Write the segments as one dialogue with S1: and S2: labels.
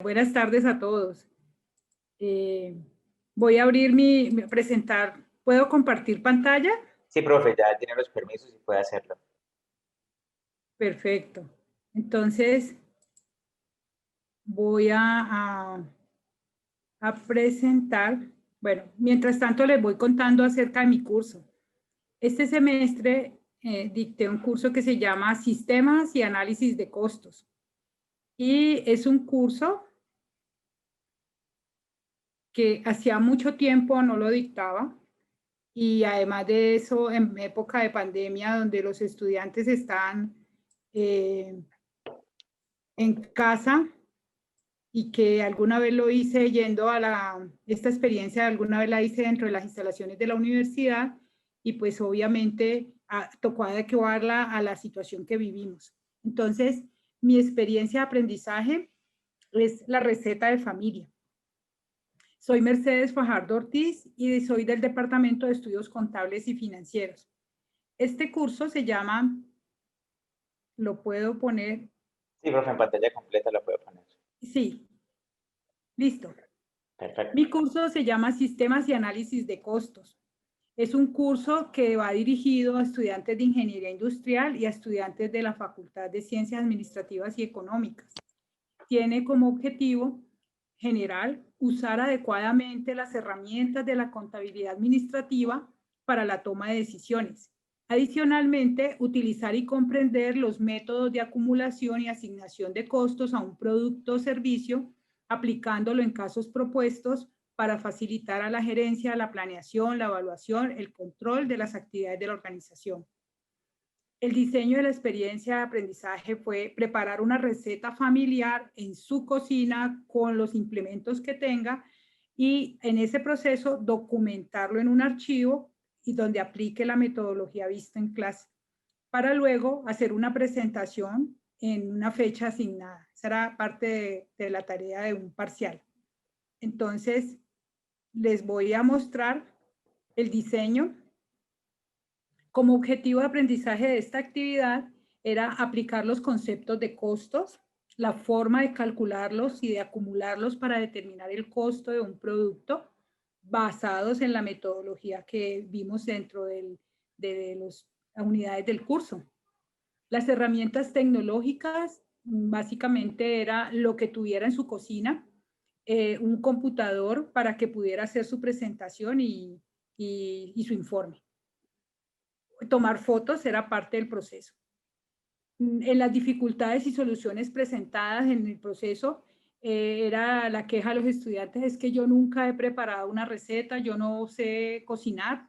S1: buenas tardes a todos. Voy a abrir presentar. ¿Puedo compartir pantalla?
S2: Sí, profe, ya tiene los permisos y puede hacerlo.
S1: Perfecto. Entonces, voy a presentar. Bueno, mientras tanto les voy contando acerca de mi curso. Este semestre dicté un curso que se llama Sistemas y Análisis de Costos. Y es un curso que hacía mucho tiempo no lo dictaba. Y además de eso, en época de pandemia, donde los estudiantes están en casa, y que alguna vez lo hice yendo a esta experiencia, alguna vez la hice dentro de las instalaciones de la universidad, y pues obviamente tocó adecuarla a la situación que vivimos. Entonces, mi experiencia de aprendizaje es la receta de familia. Soy Mercedes Fajardo Ortiz y soy del Departamento de Estudios Contables y Financieros. Este curso se llama, lo puedo poner.
S2: Sí, profe, en pantalla completa lo puedo poner.
S1: Sí, listo.
S2: Perfecto.
S1: Mi curso se llama Sistemas y Análisis de Costos. Es un curso que va dirigido a estudiantes de Ingeniería Industrial y a estudiantes de la Facultad de Ciencias Administrativas y Económicas. Tiene como objetivo general usar adecuadamente las herramientas de la contabilidad administrativa para la toma de decisiones. Adicionalmente, utilizar y comprender los métodos de acumulación y asignación de costos a un producto o servicio, aplicándolo en casos propuestos para facilitar a la gerencia la planeación, la evaluación, el control de las actividades de la organización. El diseño de la experiencia de aprendizaje fue preparar una receta familiar en su cocina con los implementos que tenga y en ese proceso documentarlo en un archivo y donde aplique la metodología vista en clase, para luego hacer una presentación en una fecha asignada. Esa era parte de la tarea de un parcial. Entonces, les voy a mostrar el diseño. Como objetivo de aprendizaje de esta actividad era aplicar los conceptos de costos, la forma de calcularlos y de acumularlos para determinar el costo de un producto basados en la metodología que vimos dentro de las unidades del curso. Las herramientas tecnológicas básicamente era lo que tuviera en su cocina, un computador para que pudiera hacer su presentación y su informe. Tomar fotos era parte del proceso. En las dificultades y soluciones presentadas en el proceso, era la queja de los estudiantes, es que yo nunca he preparado una receta, yo no sé cocinar.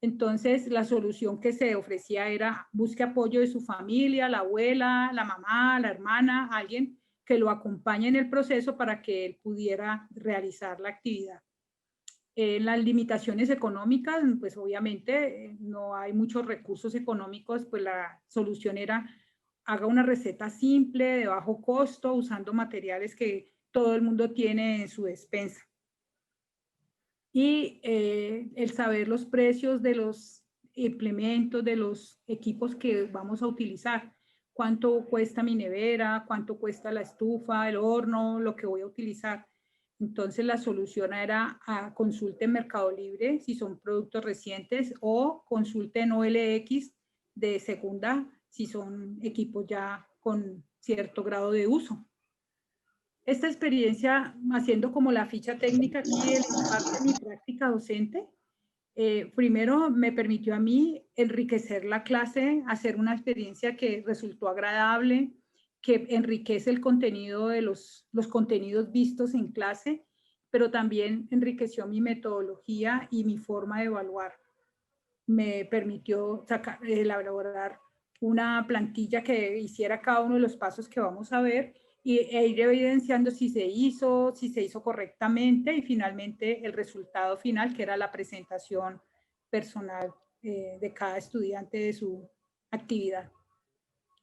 S1: Entonces, la solución que se ofrecía era busque apoyo de su familia, la abuela, la mamá, la hermana, alguien que lo acompañe en el proceso para que él pudiera realizar la actividad. Las limitaciones económicas, pues obviamente no hay muchos recursos económicos, pues la solución era haga una receta simple, de bajo costo, usando materiales que todo el mundo tiene en su despensa. Y el saber los precios de los implementos, de los equipos que vamos a utilizar. Cuánto cuesta mi nevera, cuánto cuesta la estufa, el horno, lo que voy a utilizar. Entonces la solución era consulte en Mercado Libre si son productos recientes o consulte en OLX de segunda si son equipos ya con cierto grado de uso. Esta experiencia, haciendo como la ficha técnica aquí, parte de mi práctica docente, primero me permitió a mí enriquecer la clase, hacer una experiencia que resultó agradable, que enriquece el contenido de los contenidos vistos en clase, pero también enriqueció mi metodología y mi forma de evaluar. Me permitió elaborar una plantilla que hiciera cada uno de los pasos que vamos a ver e ir evidenciando si se hizo correctamente y finalmente el resultado final, que era la presentación personal de cada estudiante de su actividad.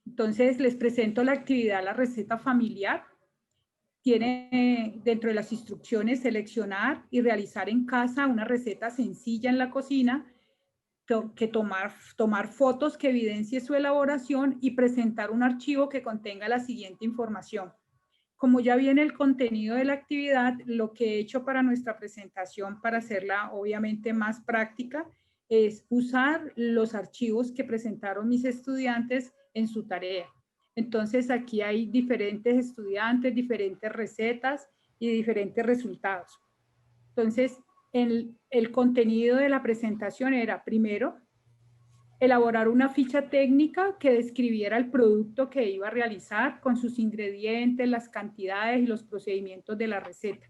S1: Entonces, les presento la actividad, la receta familiar. Tiene dentro de las instrucciones seleccionar y realizar en casa una receta sencilla en la cocina, que tomar fotos que evidencie su elaboración y presentar un archivo que contenga la siguiente información: Como ya viene el contenido de la actividad, lo que he hecho para nuestra presentación, para hacerla obviamente más práctica, es usar los archivos que presentaron mis estudiantes en su tarea. Entonces aquí hay diferentes estudiantes, diferentes recetas y diferentes resultados. Entonces, el contenido de la presentación era, primero, elaborar una ficha técnica que describiera el producto que iba a realizar con sus ingredientes, las cantidades y los procedimientos de la receta.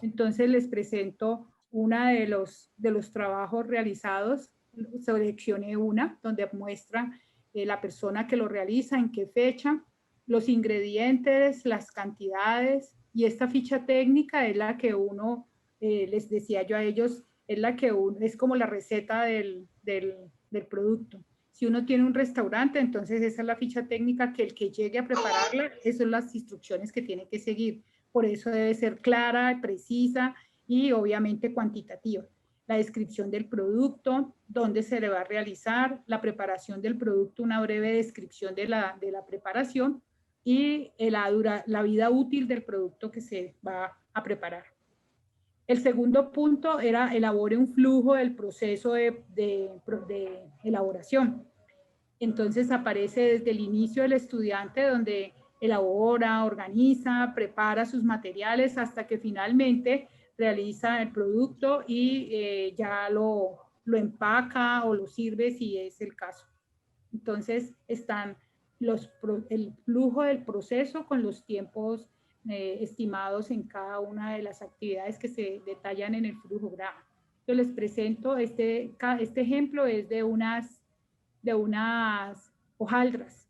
S1: Entonces les presento uno de los trabajos realizados, seleccioné una donde muestra la persona que lo realiza, en qué fecha, los ingredientes, las cantidades, y esta ficha técnica es la que uno, les decía yo a ellos, es la que uno, es como la receta del producto. Si uno tiene un restaurante, entonces esa es la ficha técnica que el que llegue a prepararla, esas son las instrucciones que tiene que seguir. Por eso debe ser clara, precisa y obviamente cuantitativa. La descripción del producto, dónde se le va a realizar, la preparación del producto, una breve descripción de la preparación y la vida útil del producto que se va a preparar. El segundo punto era elabore un flujo del proceso de elaboración. Entonces aparece desde el inicio del estudiante donde elabora, organiza, prepara sus materiales hasta que finalmente realiza el producto y ya lo empaca o lo sirve si es el caso. Entonces están el flujo del proceso con los tiempos estimados en cada una de las actividades que se detallan en el flujograma. Yo les presento este ejemplo, es de unas hojaldras.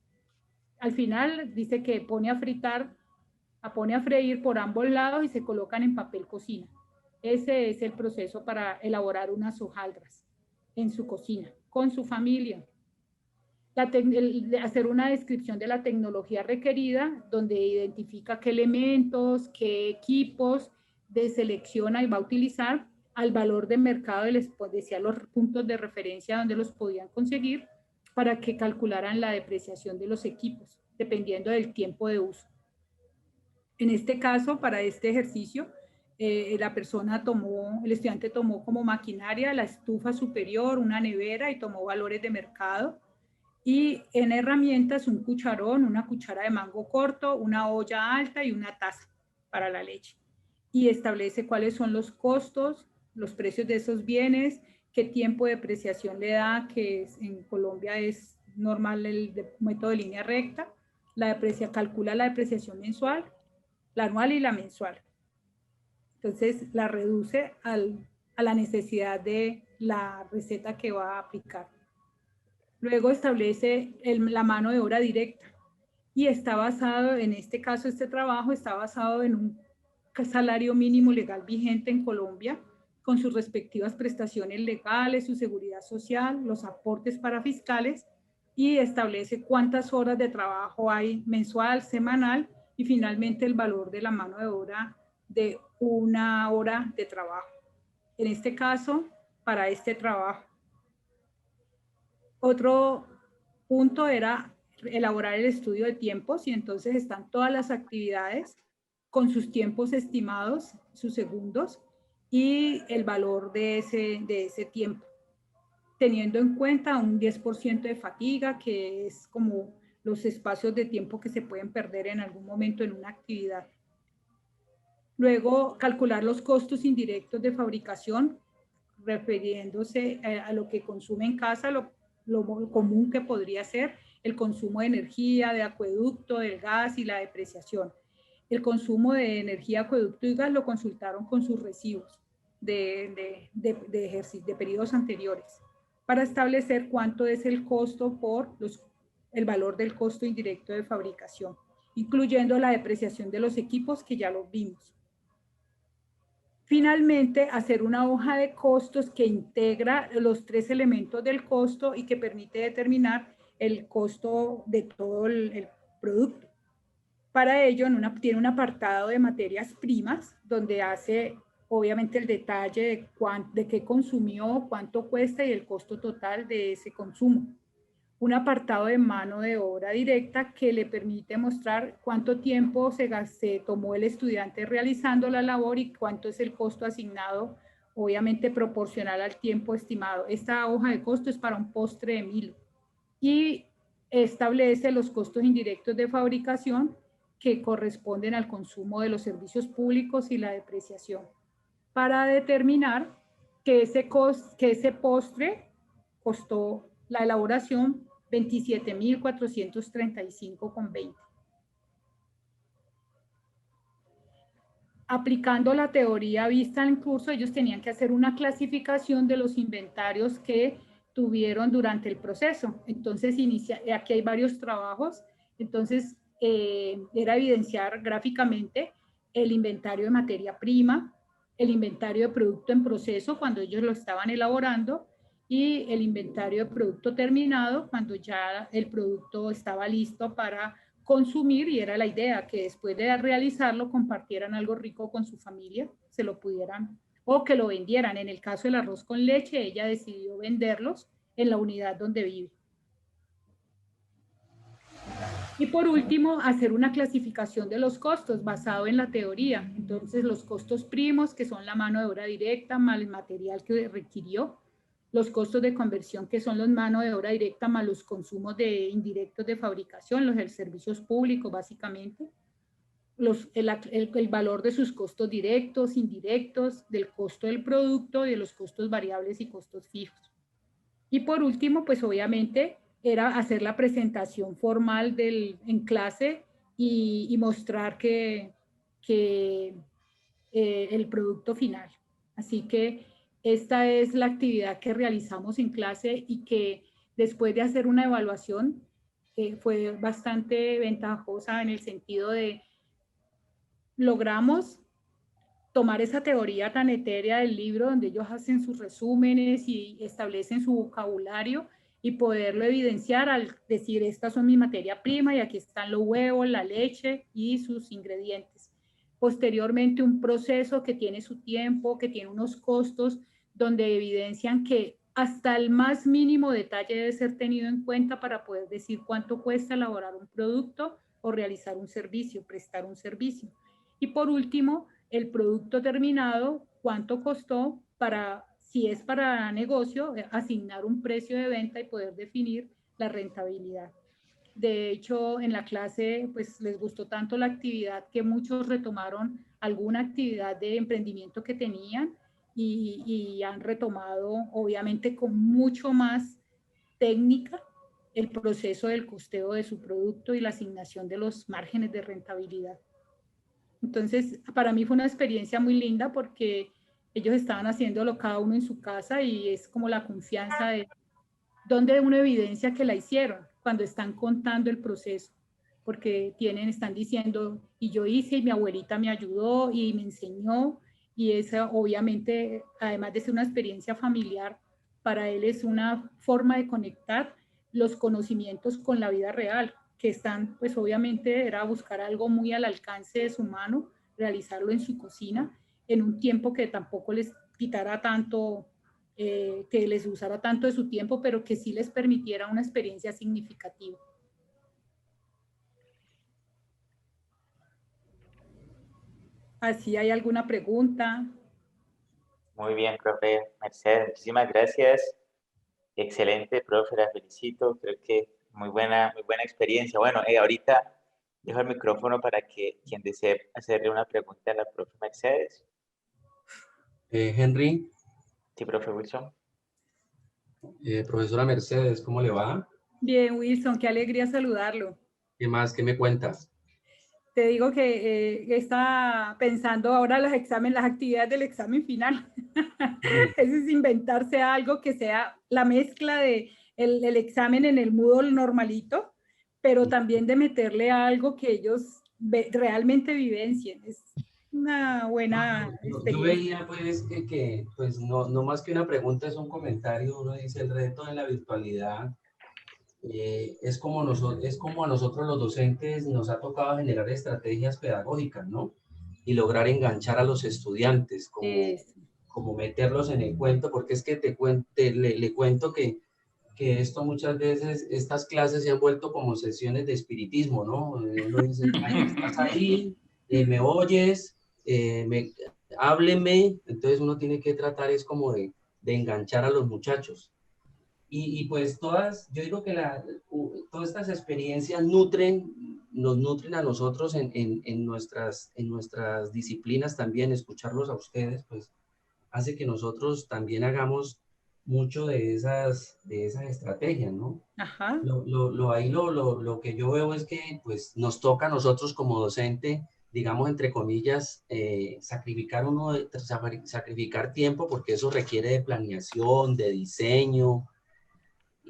S1: Al final dice que pone a freír por ambos lados y se colocan en papel cocina. Ese es el proceso para elaborar unas hojaldras en su cocina, con su familia. Hacer una descripción de la tecnología requerida, donde identifica qué elementos, qué equipos selecciona y va a utilizar, al valor de mercado, y les decía los puntos de referencia donde los podían conseguir, para que calcularan la depreciación de los equipos, dependiendo del tiempo de uso. En este caso, para este ejercicio, el estudiante tomó como maquinaria la estufa superior, una nevera, y tomó valores de mercado. Y en herramientas, un cucharón, una cuchara de mango corto, una olla alta y una taza para la leche. Y establece cuáles son los costos, los precios de esos bienes, qué tiempo de depreciación le da, que en Colombia es normal el método de línea recta. Calcula la depreciación mensual, la anual y la mensual. Entonces la reduce a la necesidad de la receta que va a aplicar. Luego establece la mano de obra directa y está basado, en este caso, este trabajo está basado en un salario mínimo legal vigente en Colombia, con sus respectivas prestaciones legales, su seguridad social, los aportes parafiscales, y establece cuántas horas de trabajo hay mensual, semanal, y finalmente el valor de la mano de obra de una hora de trabajo. En este caso, para este trabajo. Otro punto era elaborar el estudio de tiempos, y entonces están todas las actividades con sus tiempos estimados, sus segundos, y el valor de ese tiempo, teniendo en cuenta un 10% de fatiga, que es como los espacios de tiempo que se pueden perder en algún momento en una actividad. Luego, calcular los costos indirectos de fabricación, refiriéndose a lo que consume en casa, lo común que podría ser el consumo de energía, de acueducto, del gas y la depreciación. El consumo de energía, acueducto y gas lo consultaron con sus recibos de periodos anteriores, para establecer cuánto es el costo por el valor del costo indirecto de fabricación, incluyendo la depreciación de los equipos, que ya los vimos. Finalmente, hacer una hoja de costos que integra los 3 elementos del costo y que permite determinar el costo de todo el producto. Para ello, tiene un apartado de materias primas, donde hace obviamente el detalle de qué consumió, cuánto cuesta y el costo total de ese consumo. un apartado de mano de obra directa que le permite mostrar cuánto tiempo se tomó el estudiante realizando la labor y cuánto es el costo asignado, obviamente proporcional al tiempo estimado. Esta hoja de costo es para un postre de Milo y establece los costos indirectos de fabricación que corresponden al consumo de los servicios públicos y la depreciación, para determinar que ese postre costó la elaboración 27.435,20. Aplicando la teoría vista en curso, ellos tenían que hacer una clasificación de los inventarios que tuvieron durante el proceso. Entonces, aquí hay varios trabajos. Entonces, era evidenciar gráficamente el inventario de materia prima, el inventario de producto en proceso cuando ellos lo estaban elaborando y el inventario de producto terminado cuando ya el producto estaba listo para consumir, y era la idea que después de realizarlo compartieran algo rico con su familia, se lo pudieran o que lo vendieran. En el caso del arroz con leche, ella decidió venderlos en la unidad donde vive. Y por último, hacer una clasificación de los costos basado en la teoría. Entonces, los costos primos, que son la mano de obra directa más el material que requirió, los costos de conversión, que son los mano de obra directa más los consumos indirectos de fabricación, los servicios públicos básicamente, el valor de sus costos directos, indirectos, del costo del producto, de los costos variables y costos fijos. Y por último, pues obviamente era hacer la presentación formal en clase y mostrar el producto final. Así que esta es la actividad que realizamos en clase y que después de hacer una evaluación fue bastante ventajosa en el sentido de logramos tomar esa teoría tan etérea del libro donde ellos hacen sus resúmenes y establecen su vocabulario y poderlo evidenciar al decir esta son mi materia prima y aquí están los huevos, la leche y sus ingredientes. Posteriormente un proceso que tiene su tiempo, que tiene unos costos donde evidencian que hasta el más mínimo detalle debe ser tenido en cuenta para poder decir cuánto cuesta elaborar un producto o realizar un servicio, prestar un servicio. Y por último, el producto terminado, cuánto costó para, si es para negocio, asignar un precio de venta y poder definir la rentabilidad. De hecho, en la clase, pues les gustó tanto la actividad que muchos retomaron alguna actividad de emprendimiento que tenían y han retomado, obviamente, con mucho más técnica el proceso del costeo de su producto y la asignación de los márgenes de rentabilidad. Entonces, para mí fue una experiencia muy linda porque ellos estaban haciéndolo cada uno en su casa y es como la confianza de donde uno evidencia que la hicieron cuando están contando el proceso, porque están diciendo, y yo hice, y mi abuelita me ayudó y me enseñó, y esa obviamente, además de ser una experiencia familiar, para él es una forma de conectar los conocimientos con la vida real, que están, pues obviamente era buscar algo muy al alcance de su mano, realizarlo en su cocina, en un tiempo que tampoco les quitara tanto, que les usara tanto de su tiempo, pero que sí les permitiera una experiencia significativa. ¿Así hay alguna pregunta?
S2: Muy bien, profe Mercedes, muchísimas gracias. Excelente, profe, la felicito. Creo que muy buena experiencia. Bueno, ahorita dejo el micrófono para que quien desee hacerle una pregunta a la profe Mercedes.
S3: Henry.
S2: Sí, profe Wilson.
S3: Profesora Mercedes, ¿cómo le va?
S1: Bien, Wilson, qué alegría saludarlo.
S3: ¿Qué más? ¿Qué me cuentas?
S1: Te digo que está pensando ahora las actividades del examen final. Eso es inventarse algo que sea la mezcla de el examen en el Moodle normalito, pero también de meterle algo que ellos realmente vivencien. Es una buena experiencia.
S3: Yo veía pues que pues no más que una pregunta, es un comentario. Uno dice el reto en la virtualidad. Es como a nosotros los docentes nos ha tocado generar estrategias pedagógicas, ¿no? Y lograr enganchar a los estudiantes, como meterlos en el cuento, porque es que le cuento que que esto muchas veces, estas clases se han vuelto como sesiones de espiritismo, ¿no? Uno dice, "Ay, estás ahí, me oyes, hábleme", entonces uno tiene que tratar es como de enganchar a los muchachos. Y pues yo digo que todas estas experiencias nos nutren a nosotros en nuestras disciplinas también, escucharlos a ustedes, pues hace que nosotros también hagamos mucho de esas estrategias, ¿no?
S1: Ajá.
S3: Lo que yo veo es que pues nos toca a nosotros como docente, digamos, entre comillas, sacrificar tiempo porque eso requiere de planeación, de diseño,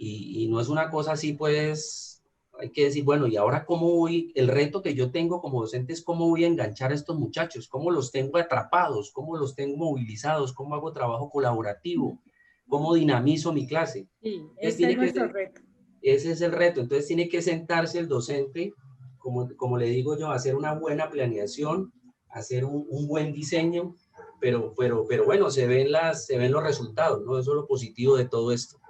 S3: y no es una cosa así, pues hay que decir, bueno, y ahora el reto que yo tengo como docente es cómo voy a enganchar a estos muchachos, cómo los tengo atrapados, cómo los tengo movilizados, cómo hago trabajo colaborativo, cómo dinamizo mi clase.
S1: Sí,
S3: Entonces
S1: ese es nuestro reto.
S3: ese es el reto, entonces tiene que sentarse el docente, como le digo yo, hacer una buena planeación, hacer un buen diseño, pero bueno, se ven los resultados, ¿no? Eso es lo positivo de todo esto,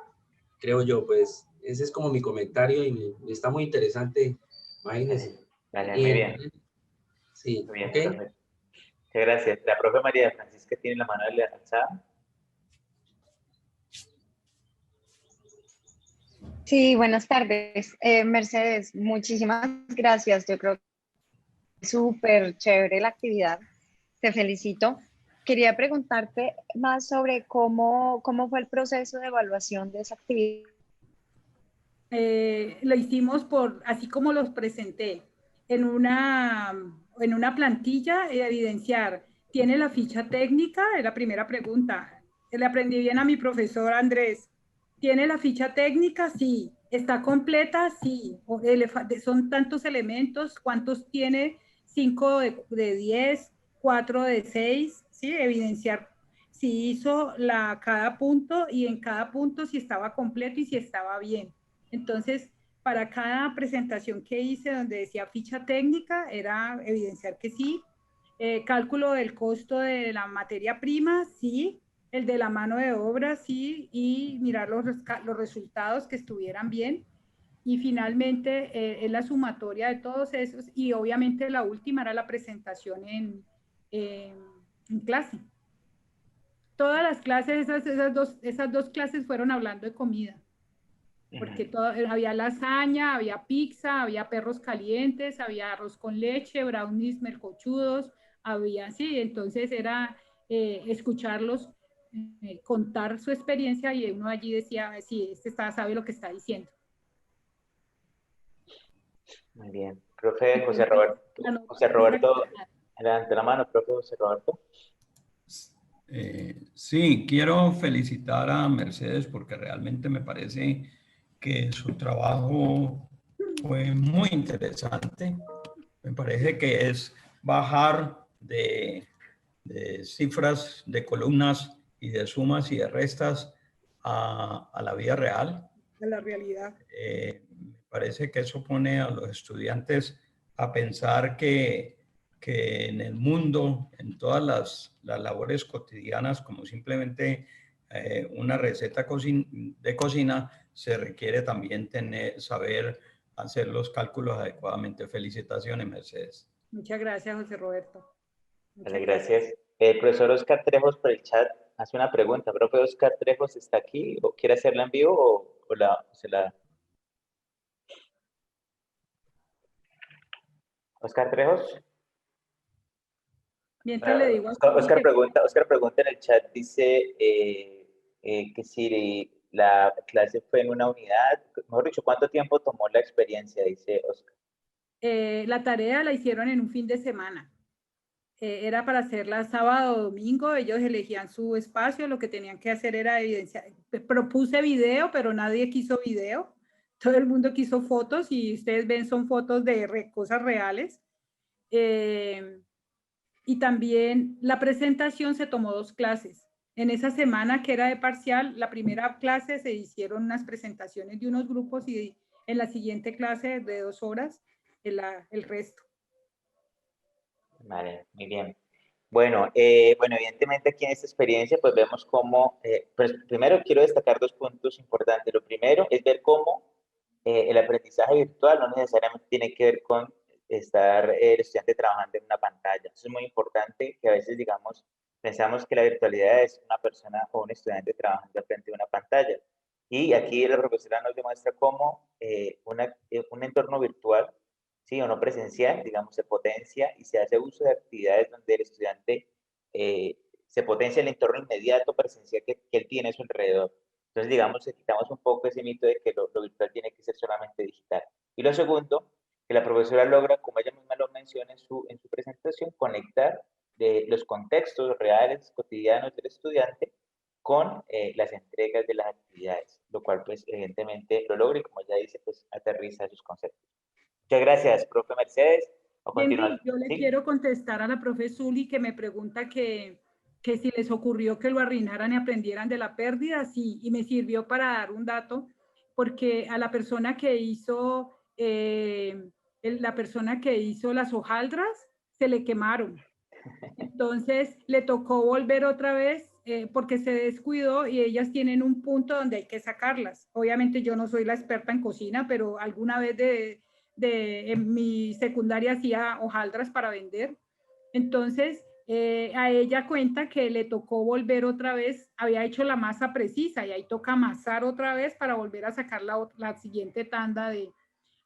S3: creo yo, pues ese es como mi comentario y está muy interesante, imagínense.
S2: Dale,
S3: Y
S2: muy bien,
S3: sí,
S2: muy bien,
S3: ¿ok?
S2: profe. Muchas gracias. La profe María Francisca tiene la mano alzada.
S4: Sí, buenas tardes. Mercedes, muchísimas gracias. Yo creo que es súper chévere la actividad. Te felicito. Quería preguntarte más sobre cómo fue el proceso de evaluación de esa actividad.
S1: Lo hicimos así como los presenté, en una plantilla, evidenciar, ¿tiene la ficha técnica? Es la primera pregunta. Le aprendí bien a mi profesor Andrés. ¿Tiene la ficha técnica? Sí. ¿Está completa? Sí. Son tantos elementos, ¿cuántos tiene? 5 de 10, 4 de 6, ¿sí? Evidenciar si hizo cada punto y en cada punto si estaba completo y si estaba bien. Entonces, para cada presentación que hice donde decía ficha técnica, era evidenciar que sí. Cálculo del costo de la materia prima, sí. El de la mano de obra, sí. Y mirar los resultados que estuvieran bien. Y finalmente es la sumatoria de todos esos. Y obviamente la última era la presentación en clase. Todas las clases, esas dos clases fueron hablando de comida porque había lasaña, había pizza, había perros calientes, había arroz con leche, brownies melcochudos, había, sí, entonces era escucharlos, contar su experiencia y uno allí decía, sí, sabe lo que está diciendo.
S2: Muy bien. Profe José
S1: Entonces,
S2: Roberto,
S1: la nota
S2: José
S1: es
S2: Roberto, levante la mano, profe José Roberto.
S5: Sí, quiero felicitar a Mercedes porque realmente me parece que su trabajo fue muy interesante. Me parece que es bajar de cifras, de columnas y de sumas y de restas a la vida real.
S1: de la realidad.
S5: Me parece que eso pone a los estudiantes a pensar que en el mundo, en todas las labores cotidianas, como simplemente una receta de cocina, se requiere también saber hacer los cálculos adecuadamente. Felicitaciones, Mercedes.
S1: Muchas gracias, José Roberto. Muchas
S2: Vale,
S1: gracias.
S2: gracias. El profesor Oscar Trejos por el chat hace una pregunta. ¿Profe Oscar Trejos está aquí o quiere hacerla en vivo o se la... Oscar Trejos.
S1: Mientras le digo a
S2: Oscar pregunta en el chat, dice que si la clase fue en una unidad, mejor dicho, ¿cuánto tiempo tomó la experiencia? Dice Oscar.
S1: la tarea la hicieron en un fin de semana. Era para hacerla sábado o domingo, ellos elegían su espacio, lo que tenían que hacer era evidenciar. Propuse video, pero nadie quiso video. Todo el mundo quiso fotos y ustedes ven son fotos de cosas reales. Y también la presentación se tomó 2 clases. En esa semana que era de parcial, la primera clase se hicieron unas presentaciones de unos grupos y en la siguiente clase de 2 horas el resto.
S2: Vale, muy bien. Bueno, bueno, evidentemente aquí en esta experiencia pues vemos cómo, pues primero quiero destacar 2 puntos importantes. Lo primero es ver cómo el aprendizaje virtual no necesariamente tiene que ver con estar el estudiante trabajando en una pantalla. Eso es muy importante, que a veces, digamos, pensamos que la virtualidad es una persona o un estudiante trabajando frente a una pantalla. Y aquí la profesora nos demuestra cómo un entorno virtual, sí, o no presencial, digamos, se potencia y se hace uso de actividades donde el estudiante se potencia el entorno inmediato presencial que él tiene a su alrededor. Entonces, digamos, quitamos un poco ese mito de que lo virtual tiene que ser solamente digital. Y lo segundo, que la profesora logra, como ella misma lo menciona en su presentación, conectar los contextos reales, cotidianos del estudiante con las entregas de las actividades, lo cual, pues, evidentemente lo logra y, como ella dice, pues, aterriza esos conceptos. Muchas gracias, profe Mercedes. A continuación,
S1: Henry, yo le
S2: ¿sí?
S1: quiero contestar a la profe Zuli que me pregunta que si les ocurrió que lo arruinaran y aprendieran de la pérdida, sí, y me sirvió para dar un dato, porque a la persona que hizo, la persona que hizo las hojaldras, se le quemaron. Entonces le tocó volver otra vez porque se descuidó y ellas tienen un punto donde hay que sacarlas. Obviamente yo no soy la experta en cocina, pero alguna vez en mi secundaria hacía hojaldras para vender. Entonces a ella cuenta que le tocó volver otra vez, había hecho la masa precisa y ahí toca amasar otra vez para volver a sacar la siguiente tanda de...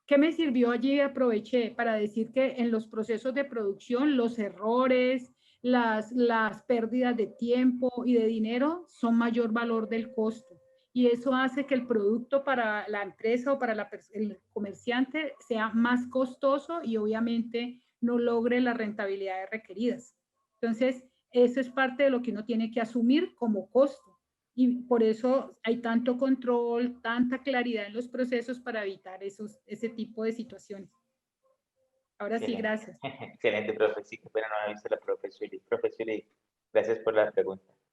S1: ¿Qué me sirvió allí? Aproveché para decir que en los procesos de producción los errores, las pérdidas de tiempo y de dinero son mayor valor del costo. Y eso hace que el producto para la empresa o para el comerciante sea más costoso y obviamente no logre las rentabilidades requeridas. Entonces, eso es parte de lo que uno tiene que asumir como costo. Y por eso hay tanto control, tanta claridad en los procesos para evitar ese tipo de situaciones. Ahora sí,
S2: Excelente.
S1: gracias.
S2: Excelente, profe. Sí, que pena no haber visto la profe Zuli. Profe Zuli, gracias por la pregunta.